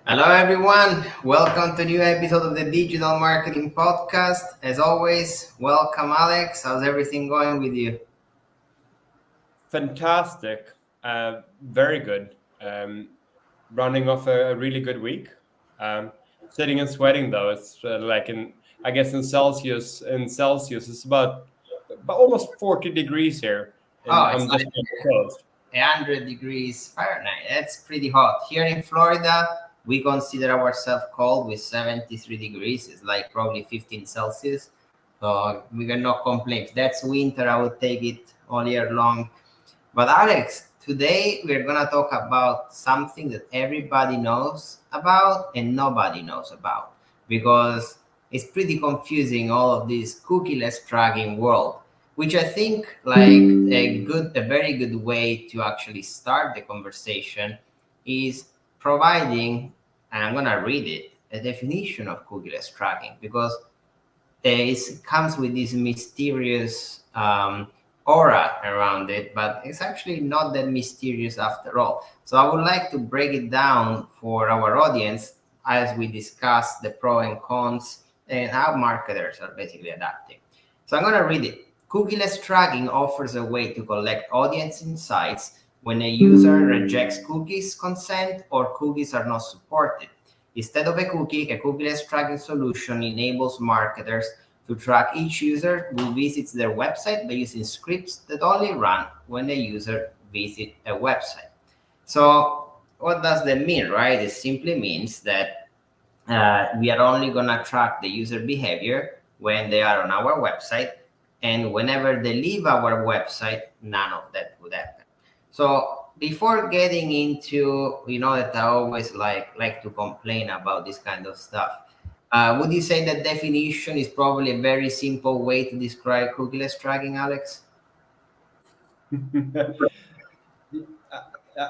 Hello, everyone. Welcome to a new episode of the Digital Marketing Podcast. As always, welcome, Alex. How's everything going with you? Fantastic. Very good. Running off a really good week. Sitting and sweating though. It's like I guess in Celsius, it's about almost 40 degrees here, and Oh, it's I'm like just on the coast. 100 degrees Fahrenheit. That's pretty hot. Here in Florida, we consider ourselves cold with 73 degrees. It's like probably 15 Celsius. So we cannot complain. If that's winter, I would take it all year long. But Alex, today we're gonna talk about something that everybody knows about and nobody knows about because it's pretty confusing all of this cookieless tracking world, which I think a very good way to actually start the conversation is providing, and I'm gonna read it, a definition of cookieless tracking because it comes with this mysterious aura around it, but it's actually not that mysterious after all. So I would like to break it down for our audience as we discuss the pros and cons and how marketers are basically adapting. So I'm going to read it. Cookieless tracking offers a way to collect audience insights when a user rejects cookies consent or cookies are not supported. Instead of a cookieless tracking solution enables marketers to track each user who visits their website by using scripts that only run when a user visits a website. So, what does that mean, right? It simply means that we are only going to track the user behavior when they are on our website, and whenever they leave our website, none of that would happen. So before getting into, that I always like to complain about this kind of stuff, would you say that definition is probably a very simple way to describe cookieless tracking, Alex?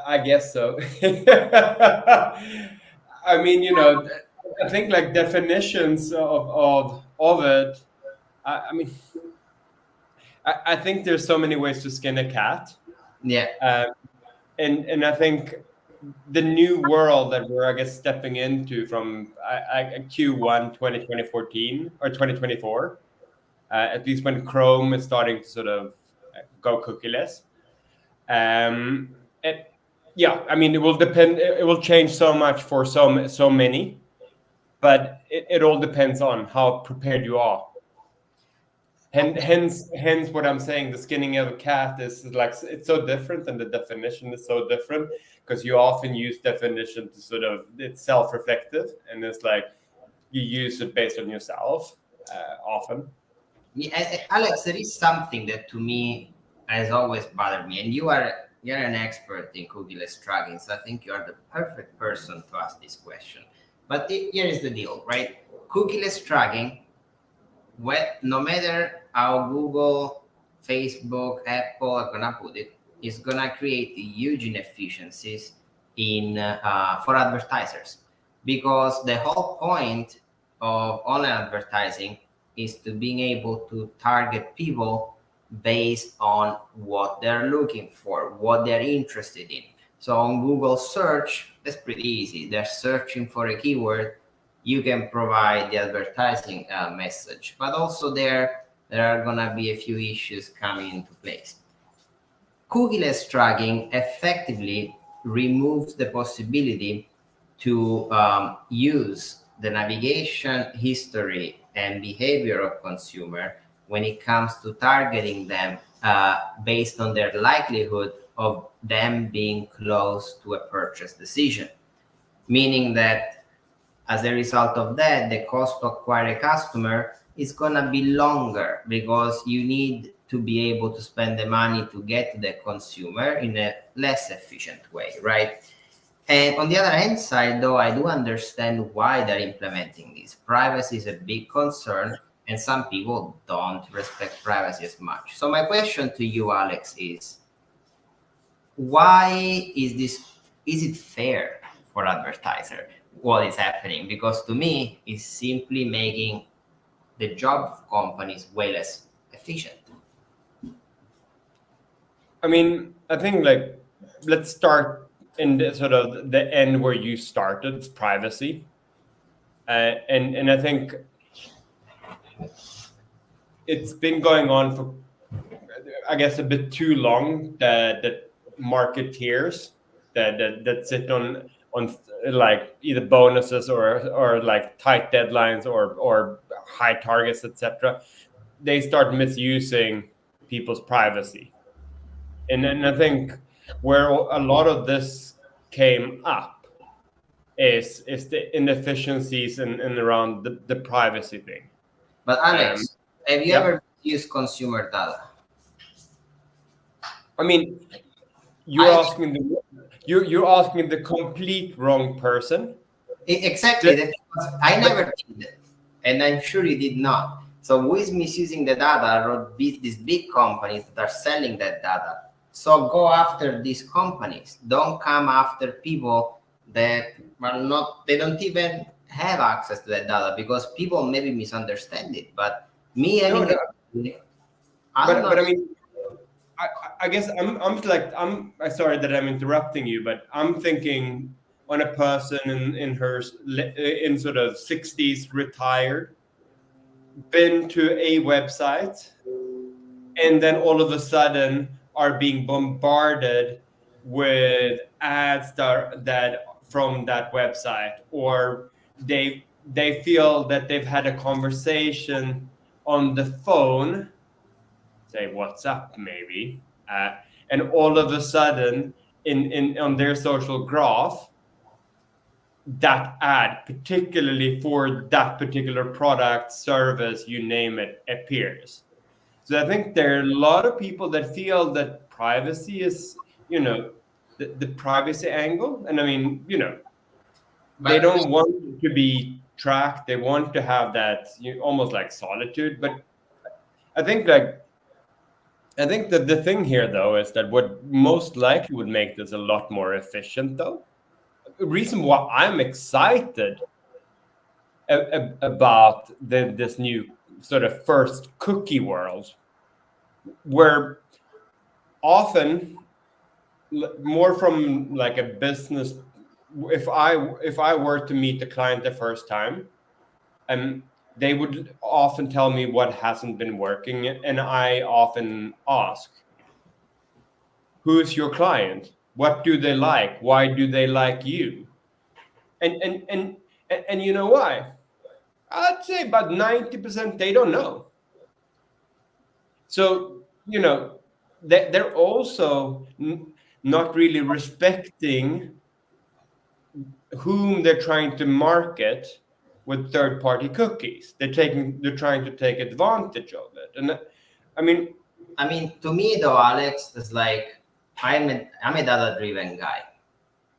I guess so. I mean, I think like definitions of it. I mean, I think there's so many ways to skin a cat. Yeah. Uh, and I think the new world that we're, I guess, stepping into from Q1 2014 or 2024, at least when Chrome is starting to sort of go cookieless. It, yeah, I mean, it will depend. It will change so much for so many, but it all depends on how prepared you are. Hence, what I'm saying, the skinning of a cat is like it's so different, and the definition is so different because you often use definition to sort of it's self-reflective, and it's like you use it based on yourself often. Yeah, Alex, there is something that to me has always bothered me, and you're an expert in cookieless tracking, so I think you are the perfect person to ask this question. But here is the deal, right? Cookieless tracking, no matter how Google, Facebook, Apple are gonna put it, is gonna create huge inefficiencies in for advertisers because the whole point of online advertising is to being able to target people based on what they're looking for, what they're interested in. So on Google search, that's pretty easy. They're searching for a keyword, you can provide the advertising message, but also there are gonna be a few issues coming into place. Cookieless tracking effectively removes the possibility to use the navigation history and behavior of consumer when it comes to targeting them based on their likelihood of them being close to a purchase decision, meaning that as a result of that, the cost to acquire a customer is gonna be longer because you need to be able to spend the money to get to the consumer in a less efficient way, right? And on the other hand side, though, I do understand why they're implementing this. Privacy is a big concern, and some people don't respect privacy as much. So my question to you, Alex, is why is this? Is it fair for advertiser what is happening? Because to me it's simply making the job of companies way less efficient. I mean, I think like let's start. in the sort of the end where you started, it's privacy. And I think it's been going on for, I guess, a bit too long, that marketeers that sit on like either bonuses or like tight deadlines or high targets, etc. They start misusing people's privacy. And I think where a lot of this came up is the inefficiencies and around the privacy thing. But Um, Alex, have you yeah, ever used consumer data? I mean, you're I asking the you're asking the complete wrong person. exactly The- that. I but never did, and I'm sure you did not. So who is misusing the data? Or these big companies that are selling that data. So go after these companies. Don't come after people that are not. They don't even have access to that data because people maybe misunderstand it. But me no, having no, a, I'm but not. I mean, I guess I'm sorry that I'm interrupting you, but I'm thinking on a person in her in sort of 60s, retired, been to a website, and then all of a sudden are being bombarded with ads that from that website, or they feel that they've had a conversation on the phone, say WhatsApp maybe, and all of a sudden in on their social graph, that ad, particularly for that particular product, service, you name it, appears. So I think there are a lot of people that feel that privacy is, the privacy angle. And I mean, they But don't want to be tracked. They want to have that, almost like solitude. But I think like I think that the thing here though is that what most likely would make this a lot more efficient though. The reason why I'm excited about this new sort of first cookie world, where often more from like a business, if I were to meet the client the first time, and they would often tell me what hasn't been working, and I often ask, who's your client, what do they like, why do they like you, and you know why, I'd say about 90% they don't know. So they're also not really respecting whom they're trying to market with third-party cookies. They're trying to take advantage of it. And I mean, to me though, Alex, it's like I'm a data-driven guy.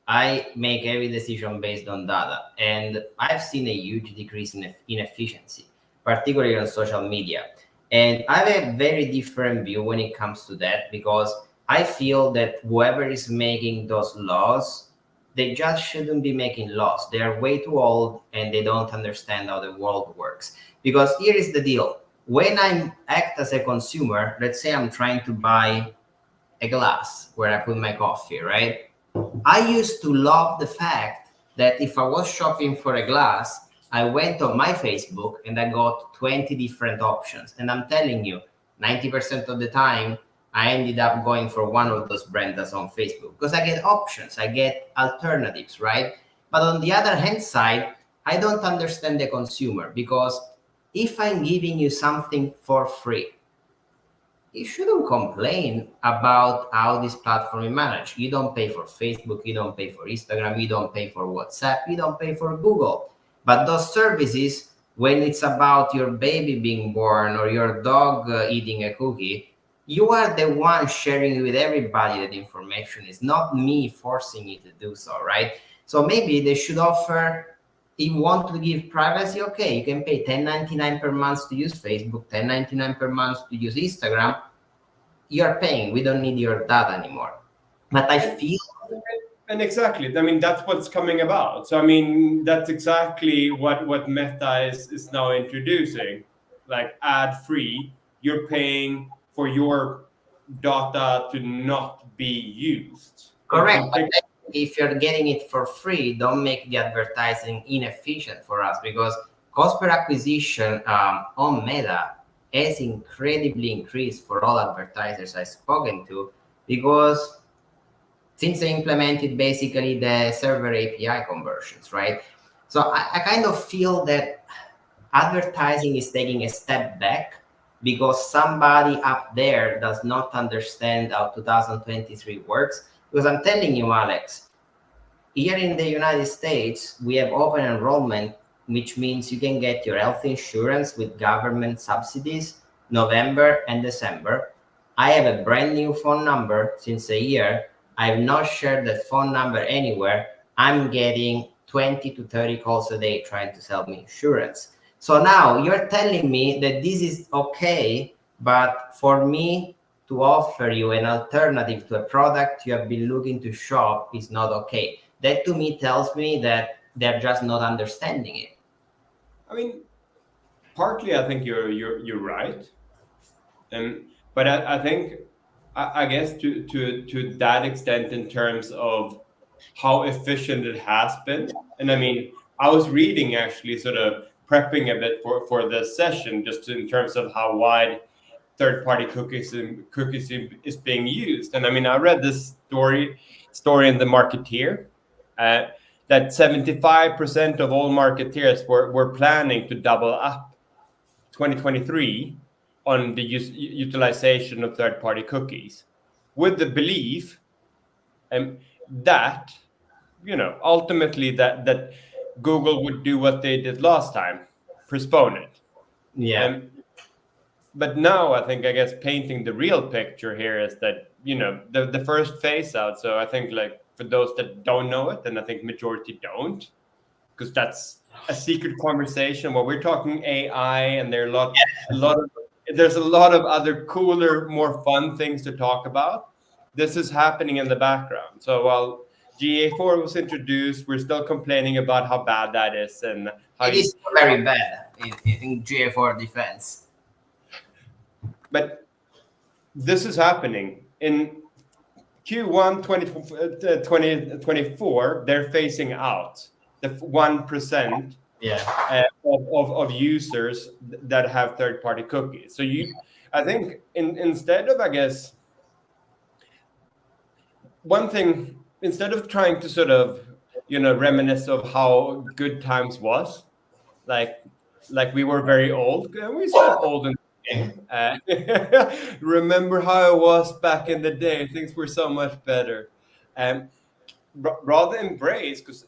I make every decision based on data, and I've seen a huge decrease in efficiency, particularly on social media. And I have a very different view when it comes to that because I feel that whoever is making those laws, they just shouldn't be making laws. They are way too old and they don't understand how the world works. Because here is the deal: when I act as a consumer, let's say I'm trying to buy a glass where I put my coffee, right? I used to love the fact that if I was shopping for a glass, I went on my Facebook and I got 20 different options. And I'm telling you, 90% of the time, I ended up going for one of those brands that's on Facebook because I get options, I get alternatives, right? But on the other hand side, I don't understand the consumer because if I'm giving you something for free, you shouldn't complain about how this platform is managed. You don't pay for Facebook, you don't pay for Instagram, you don't pay for WhatsApp, you don't pay for Google. But those services, when it's about your baby being born or your dog eating a cookie, you are the one sharing with everybody that information. Is not me forcing you to do so, right? So maybe they should offer, if you want to give privacy, okay, you can pay 10.99 per month to use Facebook, 10.99 per month to use Instagram. You're paying. We don't need your data anymore. But I and, feel and exactly, I mean, that's what's coming about. So I mean, that's exactly what Meta is now introducing, like ad free. You're paying for your data to not be used. correct. But Complete. if you're getting it for free, don't make the advertising inefficient for us, because cost per acquisition on Meta has incredibly increased for all advertisers I've spoken to, because since they implemented basically the server API conversions, right? So I kind of feel that advertising is taking a step back because somebody up there does not understand how 2023 works. Because I'm telling you, Alex, here in the United States, we have open enrollment, which means you can get your health insurance with government subsidies November and December. I have a brand new phone number since a year. I have not shared that phone number anywhere. I'm getting 20 to 30 calls a day trying to sell me insurance. So now you're telling me that this is okay, but for me to offer you an alternative to a product you have been looking to shop is not okay. That to me tells me that they're just not understanding it. I mean, partly I think you're right, but I think I guess to that extent in terms of how efficient it has been, and I mean I was reading actually sort of prepping a bit for this session just in terms of how wide third-party cookies is being used, and I mean I read this story in the Marketeer. Uh, that 75% of all marketeers were planning to double up 2023 on the utilization of third-party cookies, with the belief that ultimately that Google would do what they did last time, postpone it. Yeah. But now I think, I guess, painting the real picture here is that the first phase out. So I think, like, for those that don't know it, and I think majority don't, because that's a secret conversation where we're talking AI, and there's a lot of other cooler, more fun things to talk about. This is happening in the background. So while GA4 was introduced, we're still complaining about how bad that is and how it is very bad in GA4 defense. But this is happening in Q1 2024. They're phasing out the 1% of users that have third-party cookies. So I think instead of, I guess, one thing, instead of trying to sort of reminisce of how good times was, like we were very old, and we still old in remember how it was back in the day. Things were so much better. Rather embrace, because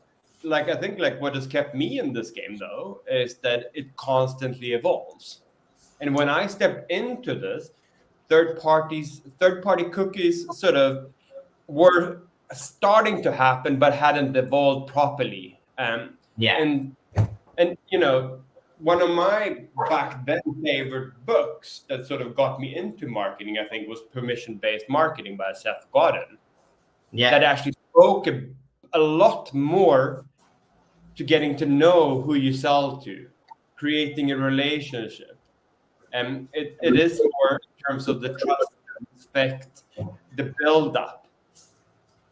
I think what has kept me in this game though is that it constantly evolves. And when I stepped into this, third-party cookies sort of were starting to happen but hadn't evolved properly. And one of my back then favorite books that sort of got me into marketing, I think, was Permission-Based Marketing by Seth Godin. Yeah. That actually spoke a lot more to getting to know who you sell to, creating a relationship. And it is more in terms of the trust, respect, the build-up.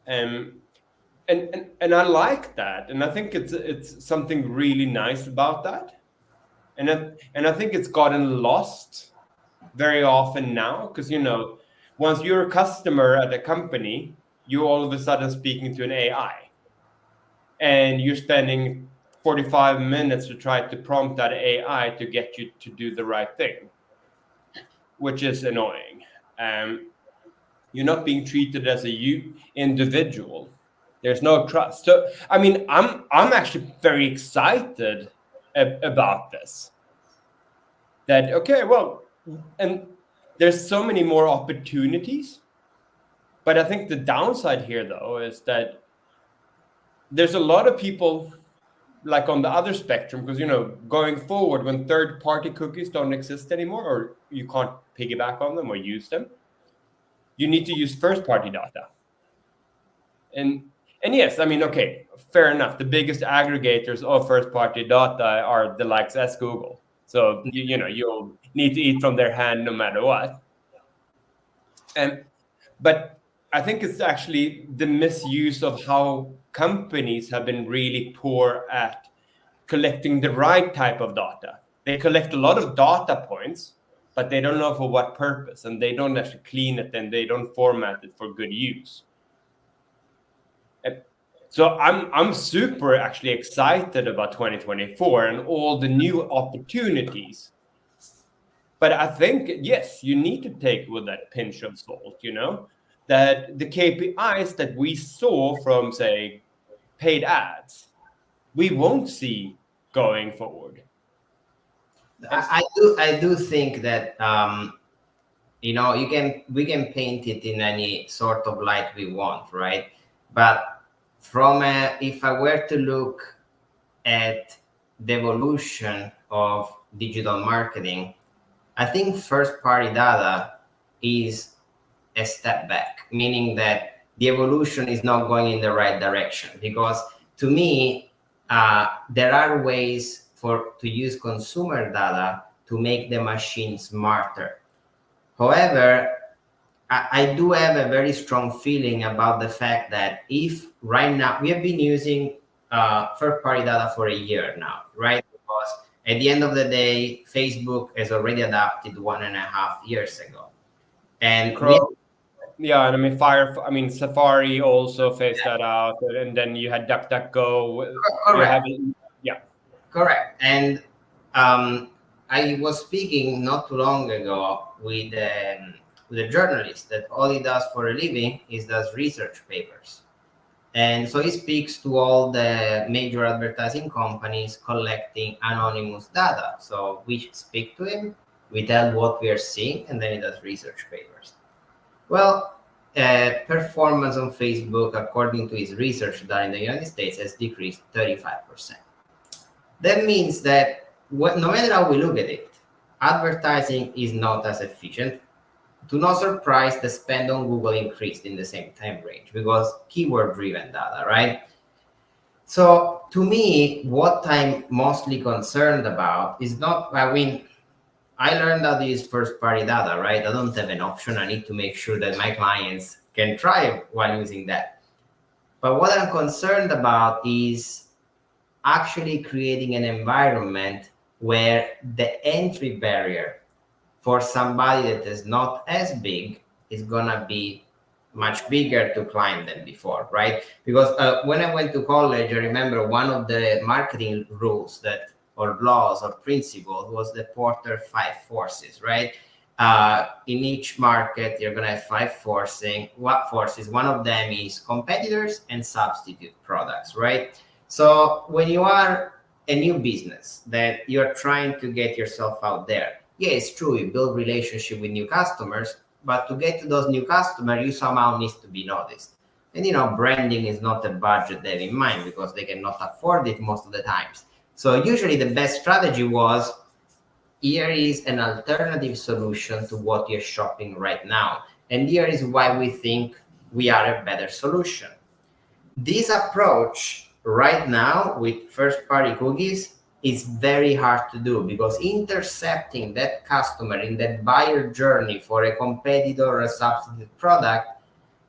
And I like that. And I think it's something really nice about that. And I think it's gotten lost very often now, because once you're a customer at a company, you're all of a sudden speaking to an AI, and you're spending 45 minutes to try to prompt that AI to get you to do the right thing, which is annoying. You're not being treated as a individual. There's no trust. So I mean, I'm actually very excited about this. That and there's so many more opportunities, but I think the downside here though is that there's a lot of people like on the other spectrum, because going forward, when third-party cookies don't exist anymore, or you can't piggyback on them or use them, you need to use first-party data. And yes, I mean, okay, fair enough. The biggest aggregators of first-party data are the likes as Google. So you'll need to eat from their hand no matter what. But I think it's actually the misuse of how companies have been really poor at collecting the right type of data. They collect a lot of data points, but they don't know for what purpose, and they don't actually clean it, and they don't format it for good use. And so I'm super actually excited about 2024 and all the new opportunities. But I think, yes, you need to take with that pinch of salt, that the KPIs that we saw from, say, paid ads, we won't see going forward. And I do think that we can paint it in any sort of light we want, right? But if I were to look at the evolution of digital marketing, I think first party data is a step back, meaning that the evolution is not going in the right direction. Because to me, there are ways to use consumer data to make the machine smarter. However, I do have a very strong feeling about the fact that if right now we have been using third party data for a year now, right? Because at the end of the day, Facebook has already adapted 1.5 years ago. And yeah, and I mean Safari also phased that out, and then you had DuckDuckGo. correct. Yeah. Correct. And I was speaking not too long ago with a journalist that all he does for a living is does research papers. And so he speaks to all the major advertising companies collecting anonymous data. So we speak to him, we tell what we are seeing, and then he does research papers. Well, performance on Facebook, according to his research done in the United States, has decreased 35%. That means that no matter how we look at it, advertising is not as efficient. To no surprise, the spend on Google increased in the same time range because keyword-driven data, right? So to me, what I'm mostly concerned about is not, I learned how to use first-party data, right? I don't have an option. I need to make sure that my clients can thrive while using that. But what I'm concerned about is actually creating an environment where the entry barrier for somebody that is not as big is gonna be much bigger to climb than before, right? Because when I went to college, I remember one of the marketing rules or laws or principles was the Porter 5 forces, right? In each market, you're gonna have 5 forcing. What forces? One of them is competitors and substitute products, right? So when you are a new business that you're trying to get yourself out there, yeah, it's true, you build relationship with new customers, but to get to those new customers, you somehow needs to be noticed. And branding is not a budget they have in mind because they cannot afford it most of the times. So usually the best strategy was, here is an alternative solution to what you're shopping right now. And here is why we think we are a better solution. This approach right now with first party cookies is very hard to do because intercepting that customer in that buyer journey for a competitor or a substitute product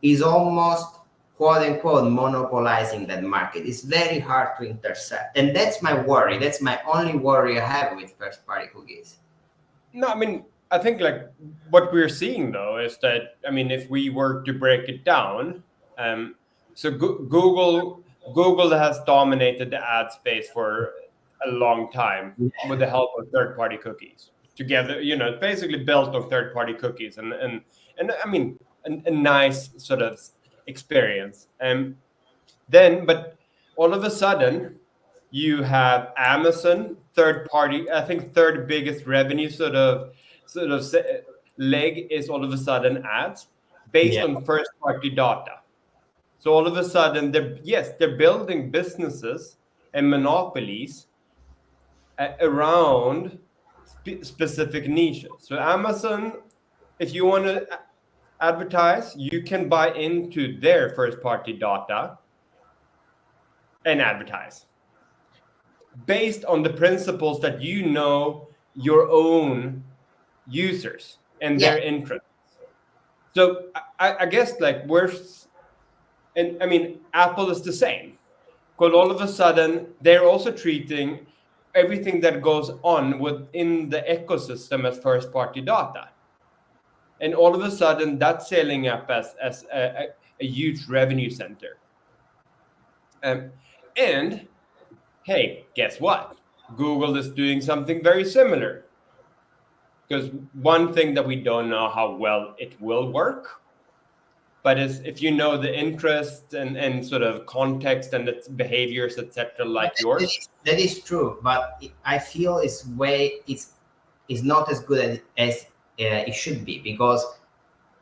is almost quote unquote monopolizing that market. It's very hard to intercept. And that's my worry. That's my only worry I have with first party cookies. No, I mean, I think like what we're seeing though is that, I mean, if we were to break it down, so Google has dominated the ad space for a long time with the help of third-party cookies. Together, it's basically built on third-party cookies, and I mean a nice sort of experience. But all of a sudden, you have Amazon, third-party. I think third biggest revenue sort of leg is all of a sudden ads based on first-party data. So all of a sudden, they're building businesses and monopolies around specific niches. So Amazon, if you want to advertise, you can buy into their first-party data and advertise based on the principles that your own users and their interests. So I guess like and I mean, Apple is the same. Because all of a sudden, they're also treating everything that goes on within the ecosystem as first party data. And all of a sudden, that's sailing up as a huge revenue center. Um, and hey, guess what? Google is doing something very similar. Because one thing that we don't know how well it will work, but is if you know the interest and sort of context and its behaviors, etc., like yours. That is true, but I feel it's not as good as it should be, because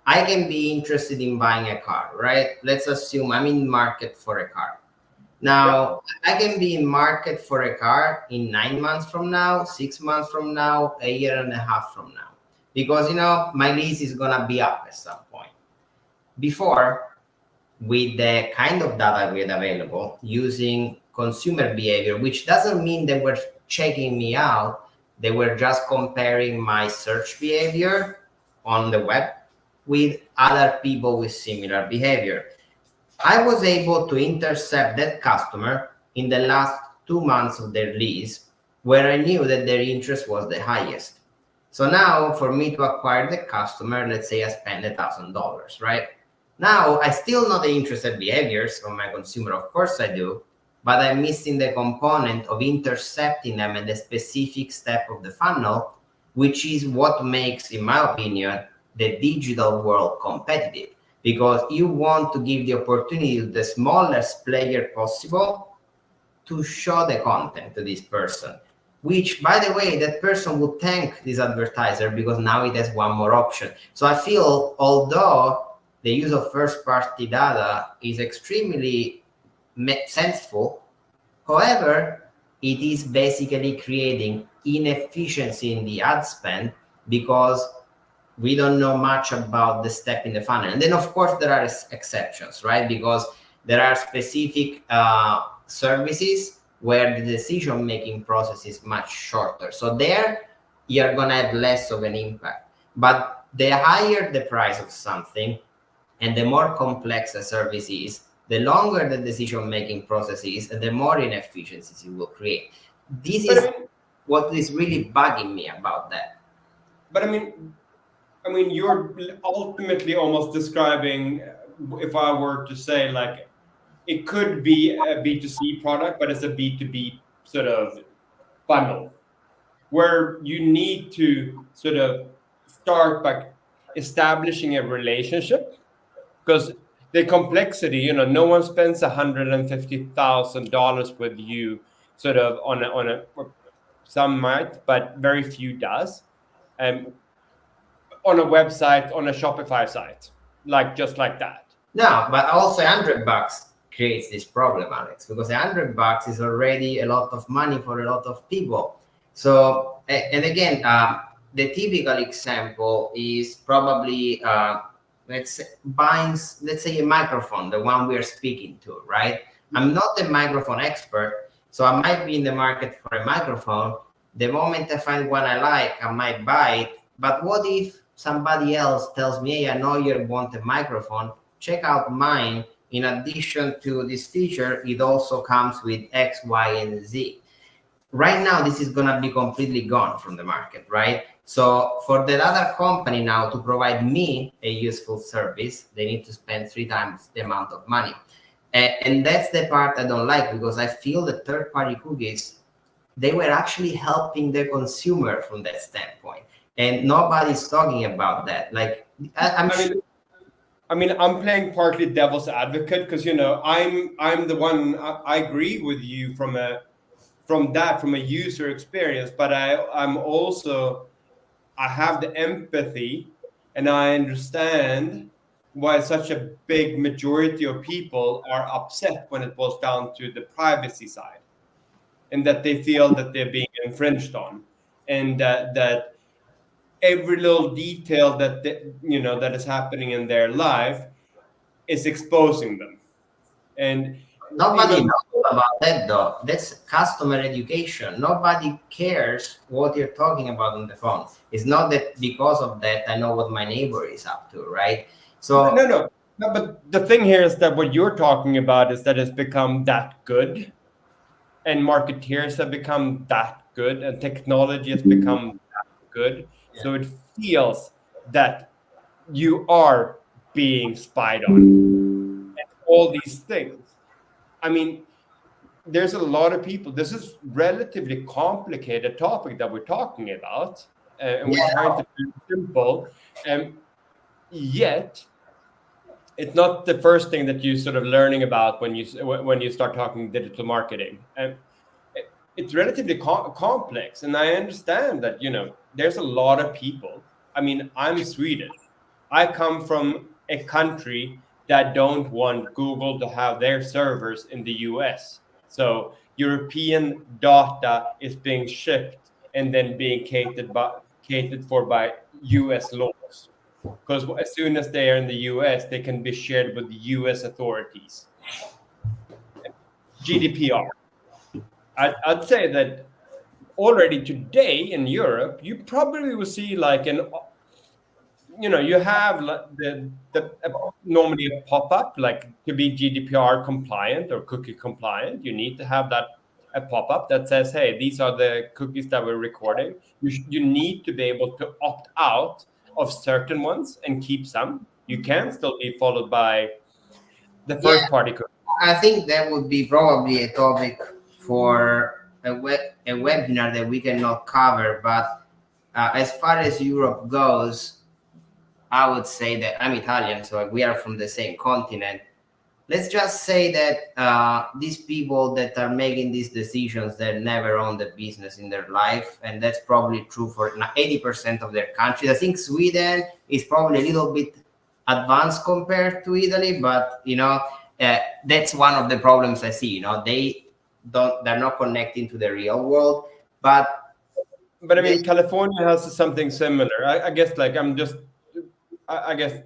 I can be interested in buying a car, right? Let's assume I'm in market for a car. Now, I can be in market for a car in 9 months from now, 6 months from now, a year and a half from now, because my lease is gonna be up at some point. Before, with the kind of data we had available, using consumer behavior, which doesn't mean they were checking me out, they were just comparing my search behavior on the web with other people with similar behavior. I was able to intercept that customer in the last 2 months of their lease, where I knew that their interest was the highest. So now for me to acquire the customer, let's say I spend $1,000, right? Now I still know the interested behaviors from my consumer, of course I do, but I'm missing the component of intercepting them at the specific step of the funnel, which is what makes, in my opinion, the digital world competitive. Because you want to give the opportunity to the smallest player possible to show the content to this person, which, by the way, that person would thank this advertiser because now it has one more option. So I feel, although the use of first-party data is extremely sensible, however, it is basically creating inefficiency in the ad spend because we don't know much about the step in the funnel. And then, of course, there are exceptions, right? Because there are specific services where the decision-making process is much shorter. So there, you're going to have less of an impact. But the higher the price of something and the more complex a service is, the longer the decision-making process is, and the more inefficiencies it will create. This is what is really bugging me about that. But I mean, you're ultimately almost describing, if I were to say, like, it could be a B2C product, but it's a B2B sort of funnel where you need to sort of start by establishing a relationship, because the complexity, no one spends $150,000 with you sort of on a some might, but very few does. On a website, on a Shopify site, just like that. No, but also $100 creates this problem, Alex, because $100 is already a lot of money for a lot of people. So, and again, the typical example is probably let's say a microphone, the one we're speaking to, right? I'm not a microphone expert, so I might be in the market for a microphone. The moment I find one I like, I might buy it. But what if somebody else tells me, hey, I know you want a microphone, check out mine. In addition to this feature, it also comes with X, Y, and Z. Right now, this is going to be completely gone from the market, right? So for the other company now to provide me a useful service, they need to spend 3 times the amount of money. And that's the part I don't like, because I feel the third-party cookies, they were actually helping the consumer from that standpoint. And nobody's talking about that. Like, I'm playing partly devil's advocate because I'm the one. I agree with you from a user experience, but I'm also, I have the empathy, and I understand why such a big majority of people are upset when it boils down to the privacy side, and that they feel that they're being infringed on, and that every little detail that that is happening in their life is exposing them. And nobody knows about that, though. That's customer education. Nobody cares what you're talking about on the phone. It's not that because of that I know what my neighbor is up to, right? So No, but the thing here is that what you're talking about is that it's become that good, and marketeers have become that good, and technology has become that good. yeah. So it feels that you are being spied on. And all these things. I mean, there's a lot of people. This is relatively complicated topic that we're talking about, and we're trying to do it simple. And yet, it's not the first thing that you sort of learning about when you start talking digital marketing. And it's relatively complex, and I understand that there's a lot of people. I mean, I'm Swedish. I come from a country that don't want Google to have their servers in the US. So European data is being shipped and then being catered for by US laws. Because as soon as they are in the US, they can be shared with the US authorities. GDPR. I'd say that already today in Europe, you probably will see like you have normally a pop-up, like to be GDPR compliant or cookie compliant, you need to have that a pop-up that says, hey, these are the cookies that we're recording. You need to be able to opt out of certain ones and keep some. You can still be followed by the Yeah, first party cookie. I think that would be probably a topic for a webinar that we cannot cover. But as far as Europe goes, I would say that I'm Italian, so we are from the same continent. Let's just say that these people that are making these decisions, they never own the business in their life, and that's probably true for 80% of their countries. I think Sweden is probably a little bit advanced compared to Italy, but that's one of the problems I see. They're not connecting to the real world, but But I mean, California has something similar. I guess like I guess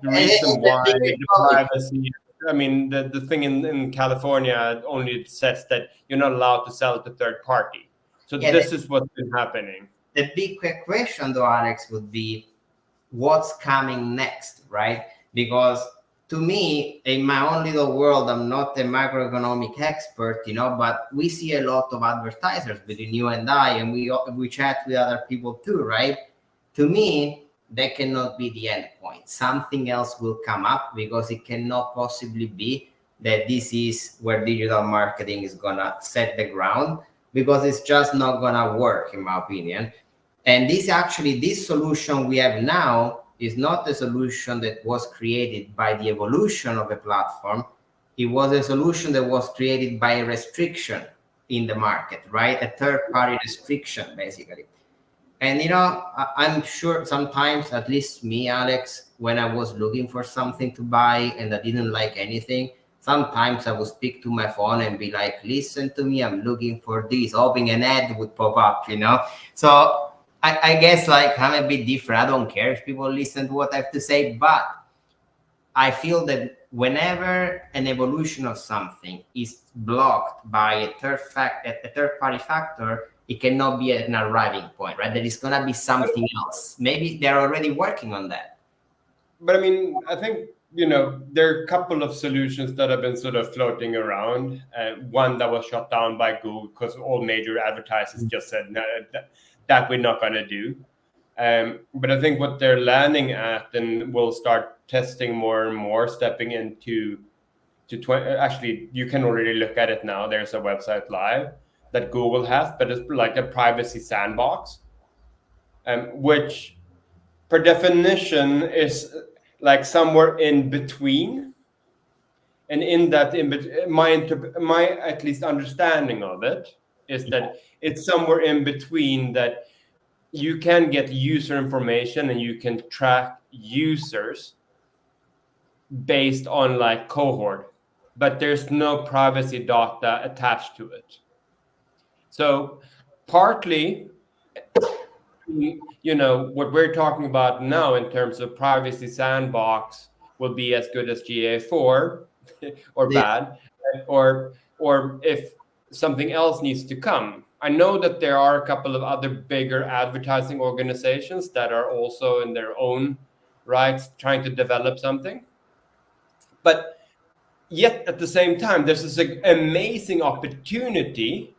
the reason the why big the problem. privacy, I mean, the thing in California only says that you're not allowed to sell to third party. So Yeah, this is what's been happening. the big question though, Alex, would be what's coming next, right? Because to me, in my own little world, I'm not a macroeconomic expert, but we see a lot of advertisers between you and I, and we chat with other people too, right? To me, that cannot be the end point. Something else will come up, because it cannot possibly be that this is where digital marketing is gonna set the ground, because it's just not gonna work, in my opinion. And this solution we have now is not a solution that was created by the evolution of a platform. It was a solution that was created by a restriction in the market, right? A third party restriction, basically. And I'm sure sometimes, at least me, Alex, when I was looking for something to buy and I didn't like anything, sometimes I would speak to my phone and be like, listen to me, I'm looking for this, hoping an ad would pop up. So I guess like I'm a bit different. I don't care if people listen to what I have to say, but I feel that whenever an evolution of something is blocked by a third party factor, it cannot be an arriving point, right? There is gonna be something else. Maybe they're already working on that. But I mean, I think there are a couple of solutions that have been sort of floating around. One that was shut down by Google because all major advertisers just said no, that we're not going to do. But I think what they're landing at, and will start testing more and more, stepping into actually, you can already look at it now. There's a website live that Google has, but it's like a privacy sandbox, which per definition is like somewhere in between. And in that, my at least understanding of it is that it's somewhere in between, that you can get user information and you can track users based on like cohort, but there's no privacy data attached to it. So partly, what we're talking about now in terms of privacy sandbox will be as good as GA4 or bad, or if something else needs to come. I know that there are a couple of other bigger advertising organizations that are also in their own rights trying to develop something. But yet at the same time, there's this amazing opportunity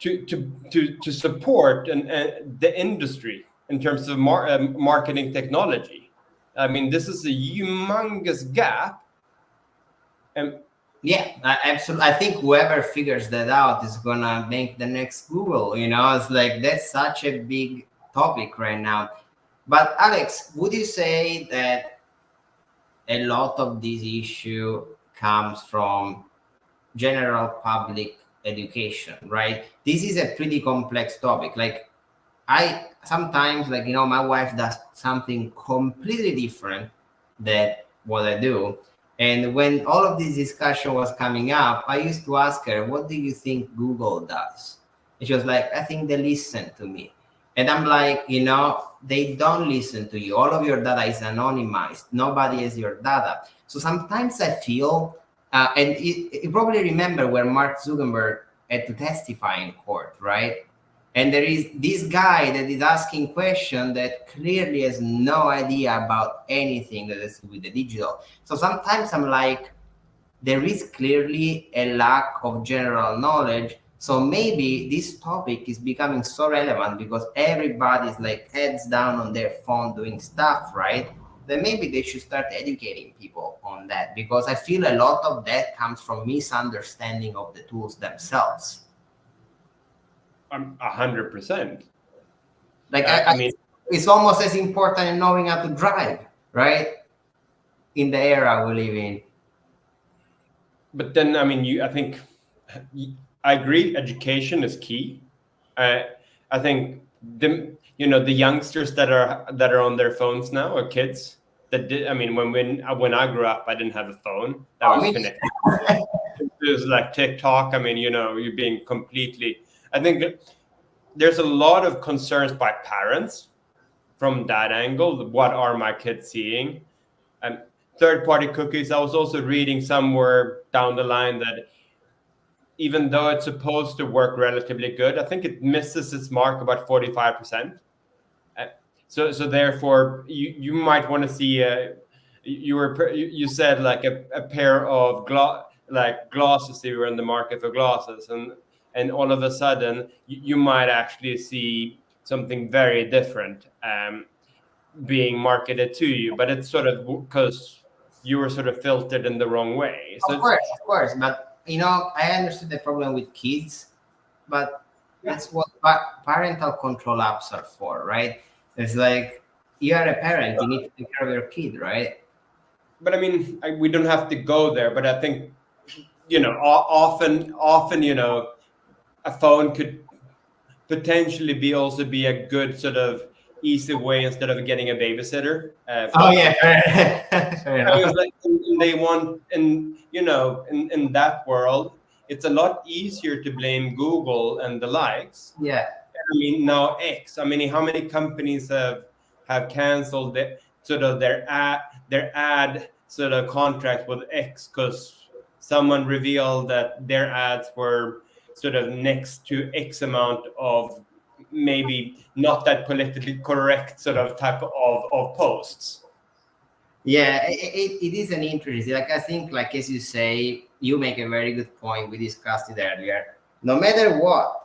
to support the industry in terms of marketing technology. I mean, this is a humongous gap. And yeah, absolutely. I think whoever figures that out is gonna make the next Google. It's like that's such a big topic right now. But Alex, would you say that a lot of this issue comes from general public education, right? This is a pretty complex topic. Like I sometimes, like, my wife does something completely different than what I do. And when all of this discussion was coming up, I used to ask her, what do you think Google does? And she was like, I think they listen to me. And I'm like, they don't listen to you. All of your data is anonymized. Nobody has your data. So sometimes I feel, and you probably remember where Mark Zuckerberg had to testify in court, right? And there is this guy that is asking questions that clearly has no idea about anything that has to do with the digital. So sometimes I'm like, there is clearly a lack of general knowledge. So maybe this topic is becoming so relevant because everybody's like heads down on their phone doing stuff, right? Then maybe they should start educating people on that, because I feel a lot of that comes from misunderstanding of the tools themselves. 100%. Like I mean, it's almost as important as knowing how to drive, right? In the era we live in. But then, I mean, I think I agree. Education is key. I think the youngsters that are on their phones now are kids that did. I mean, when I grew up, I didn't have a phone that was connected. It was like TikTok. I mean, you're being completely. I think there's a lot of concerns by parents from that angle. What are my kids seeing? And third-party cookies. I was also reading somewhere down the line that even though it's supposed to work relatively good, I think it misses its mark about 45%. So therefore, you might want to see you said like a pair of glasses. They were in the market for glasses, and all of a sudden you might actually see something very different being marketed to you, but it's sort of because you were sort of filtered in the wrong way. So of course, but I understood the problem with kids, but that's what parental control apps are for, right? It's like you are a parent, you need to take care of your kid, right? But I mean, we don't have to go there, but I think often a phone could potentially be a good sort of easy way instead of getting a babysitter. I was like, they want, and in that world, it's a lot easier to blame Google and the likes. Yeah. I mean, now X. I mean, how many companies have canceled their ad sort of contract with X because someone revealed that their ads were sort of next to X amount of maybe not that politically correct sort of type of posts. Yeah, it is an interesting. Like I think, like as you say, you make a very good point. We discussed it earlier. No matter what,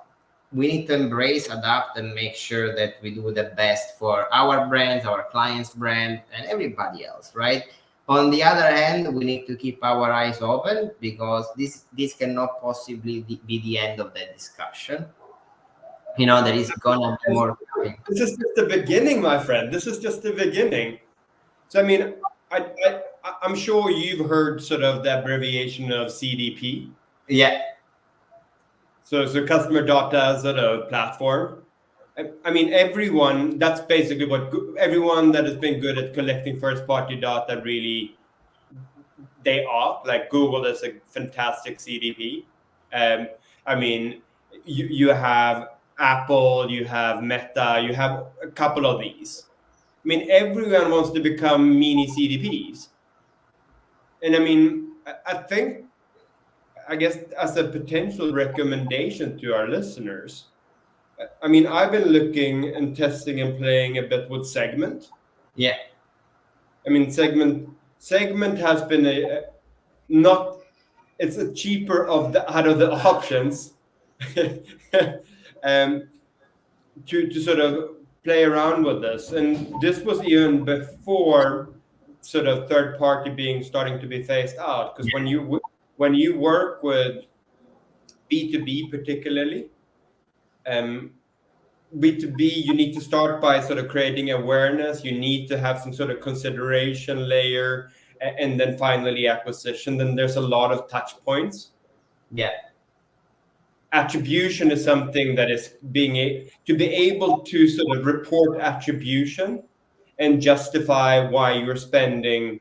we need to embrace, adapt, and make sure that we do the best for our brands, our clients' brand, and everybody else, right? On the other hand, we need to keep our eyes open because this cannot possibly be the end of the discussion. There is gonna be more. This is just the beginning, my friend. This is just the beginning. So I mean, I'm sure you've heard sort of the abbreviation of CDP. Yeah. So customer data sort of platform. I mean, that's basically what everyone that has been good at collecting first-party data really, they are. Like Google is a fantastic CDP. I mean, you have Apple, you have Meta, you have a couple of these. I mean, everyone wants to become mini CDPs. And I mean, I guess as a potential recommendation to our listeners, I mean, I've been looking and testing and playing a bit with Segment. Yeah. I mean, Segment segment has been not, it's a cheaper out of the options um, to sort of play around with this. And this was even before sort of third party being starting to be phased out, because when you work with B2B particularly, um, B2B, you need to start by sort of creating awareness. You need to have some sort of consideration layer, and then finally acquisition. Then there's a lot of touch points. Yeah. Attribution is something that is to be able to sort of report attribution and justify why you're spending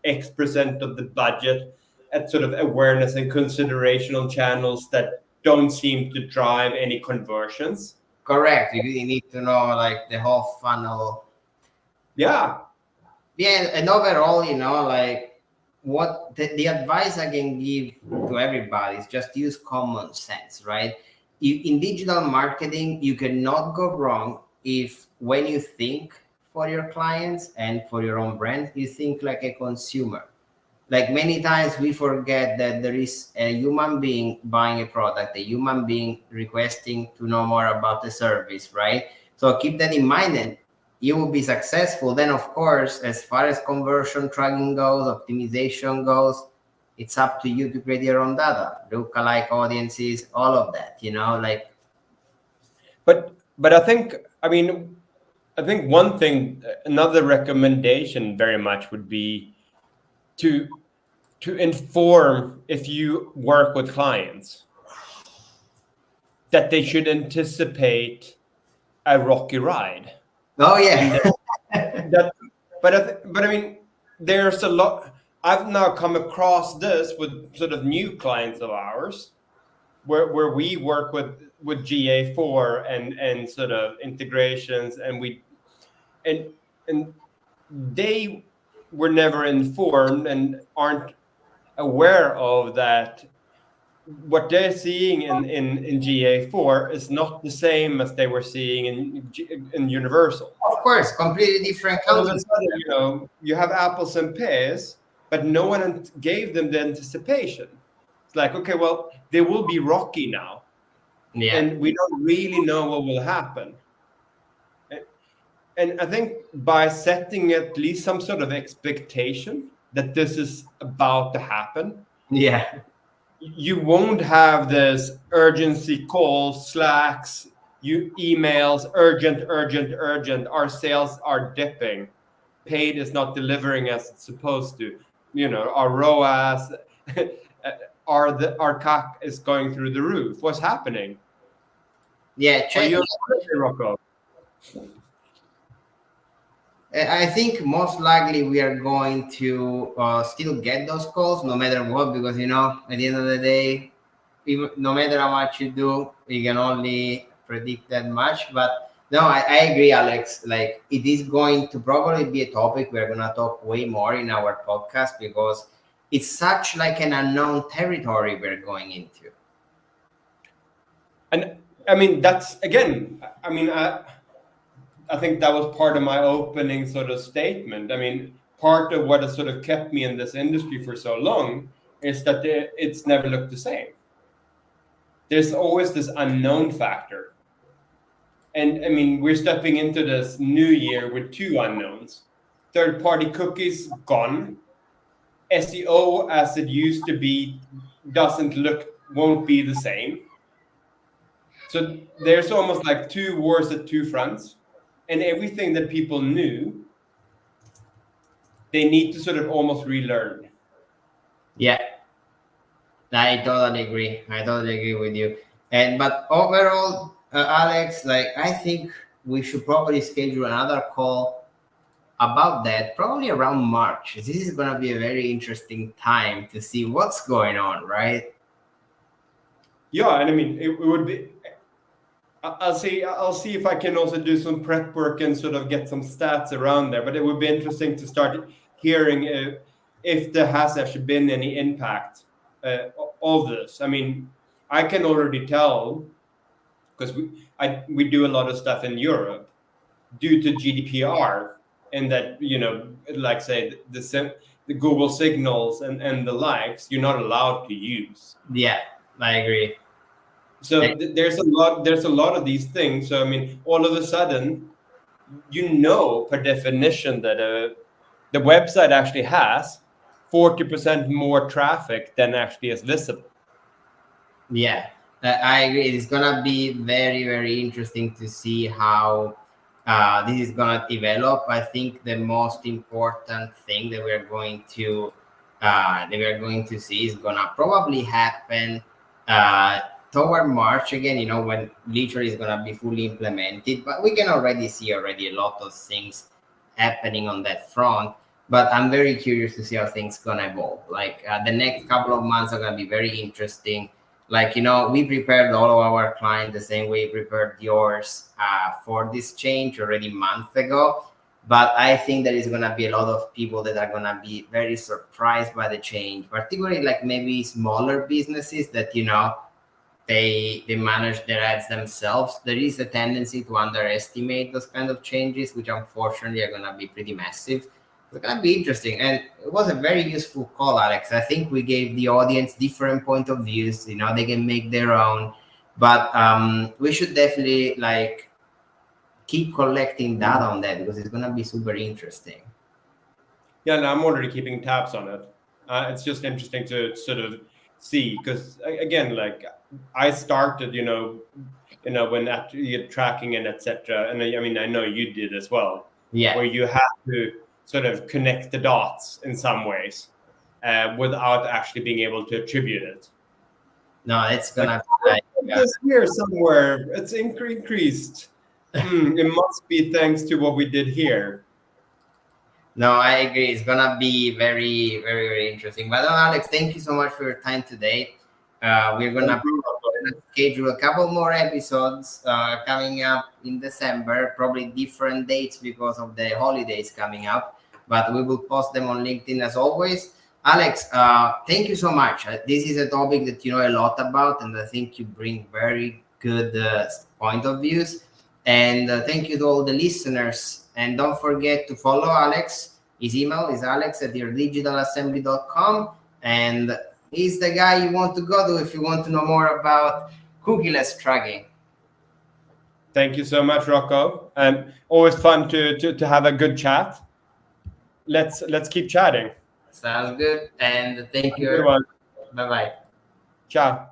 X% of the budget at sort of awareness and consideration on channels that don't seem to drive any conversions. Correct. You really need to know like the whole funnel. Yeah. Yeah, and overall, like what the advice I can give to everybody is just use common sense, right? In digital marketing, you cannot go wrong if when you think for your clients and for your own brand, you think like a consumer. Like many times we forget that there is a human being buying a product, a human being requesting to know more about the service, right? So keep that in mind and you will be successful. Then of course, as far as conversion tracking goes, optimization goes, it's up to you to create your own data, lookalike audiences, all of that, like. But I think one thing, another recommendation very much would be to inform, if you work with clients, that they should anticipate a rocky ride. Oh yeah. But I mean, there's a lot. I've now come across this with sort of new clients of ours, where we work with GA4 and sort of integrations, and they were never informed and aren't aware of that. What they're seeing in GA4 is not the same as they were seeing in Universal. Of course, completely different All of a content. sudden, you have apples and pears, but no one gave them the anticipation. It's like, okay, well, they will be rocky now, Yeah. and we don't really know what will happen. And I think by setting at least some sort of expectation that this is about to happen, Yeah. you won't have this urgency calls, Slacks, emails, urgent. Our sales are dipping. Paid is not delivering as it's supposed to. Our ROAS, our CAC is going through the roof. What's happening? Yeah. Are you Rocco? I think most likely we are going to still get those calls no matter what, because at the end of the day, even, no matter how much you do, you can only predict that much. But no, I agree, Alex. Like it is going to probably be a topic we're gonna talk way more in our podcast, because it's such like an unknown territory we're going into. And I mean, that's again, I think that was part of my opening sort of statement. I mean, part of what has sort of kept me in this industry for so long is that it's never looked the same. There's always this unknown factor. And I mean, we're stepping into this new year with two unknowns. Third-party cookies gone. SEO as it used to be won't be the same. So there's almost like two wars at two fronts. And everything that people knew, they need to sort of almost relearn. Yeah, I totally agree with you. But overall, Alex, like I think we should probably schedule another call about that, probably around March. This is going to be a very interesting time to see what's going on, right? Yeah, and I mean, it would be. I'll see if I can also do some prep work and sort of get some stats around there. But it would be interesting to start hearing if there has actually been any impact of this. I mean, I can already tell, because we do a lot of stuff in Europe due to GDPR, and that like say the Google signals and the likes, you're not allowed to use. Yeah, I agree. So there's a lot of these things. So I mean, all of a sudden, per definition that the website actually has 40% more traffic than actually is visible. Yeah, I agree. It's gonna be very, very interesting to see how this is gonna develop. I think the most important thing that we're going to see is gonna probably happen uh, toward March again. You know, when literally is gonna be fully implemented. But we can already see already a lot of things happening on that front. But I'm very curious to see how things gonna evolve. Like the next couple of months are gonna be very interesting. Like, you know, we prepared all of our clients the same way we prepared yours for this change already a month ago. But I think there is going to be a lot of people that are going to be very surprised by the change, particularly like maybe smaller businesses that, you know, they manage their ads themselves. There is a tendency to underestimate those kind of changes, which unfortunately are going to be pretty massive. It's going to be interesting, and it was a very useful call, Alex. I think we gave the audience different point of views. You know, they can make their own, but we should definitely like keep collecting data on that because it's going to be super interesting. Yeah, and I'm already keeping tabs on it. It's just interesting to sort of see, because again, like I started, when actually tracking and etc. And I mean, I know you did as well. Yeah. Where you have to sort of connect the dots in some ways, without actually being able to attribute it. No, it's gonna like, this here somewhere. It's increased. It must be thanks to what we did here. No, I agree. It's gonna be very, very, very interesting. But Alex, thank you so much for your time today. We're gonna schedule a couple more episodes coming up in December, probably different dates because of the holidays coming up. But we will post them on LinkedIn as always. Alex, thank you so much. This is a topic that you know a lot about, and I think you bring very good point of views. And thank you to all the listeners. And don't forget to follow Alex. His email is alex@yourdigitalassembly.com. And he's the guy you want to go to if you want to know more about cookieless tracking. Thank you so much, Rocco. And always fun to have a good chat. Let's keep chatting. Sounds good. And thank you. Bye-bye. Ciao.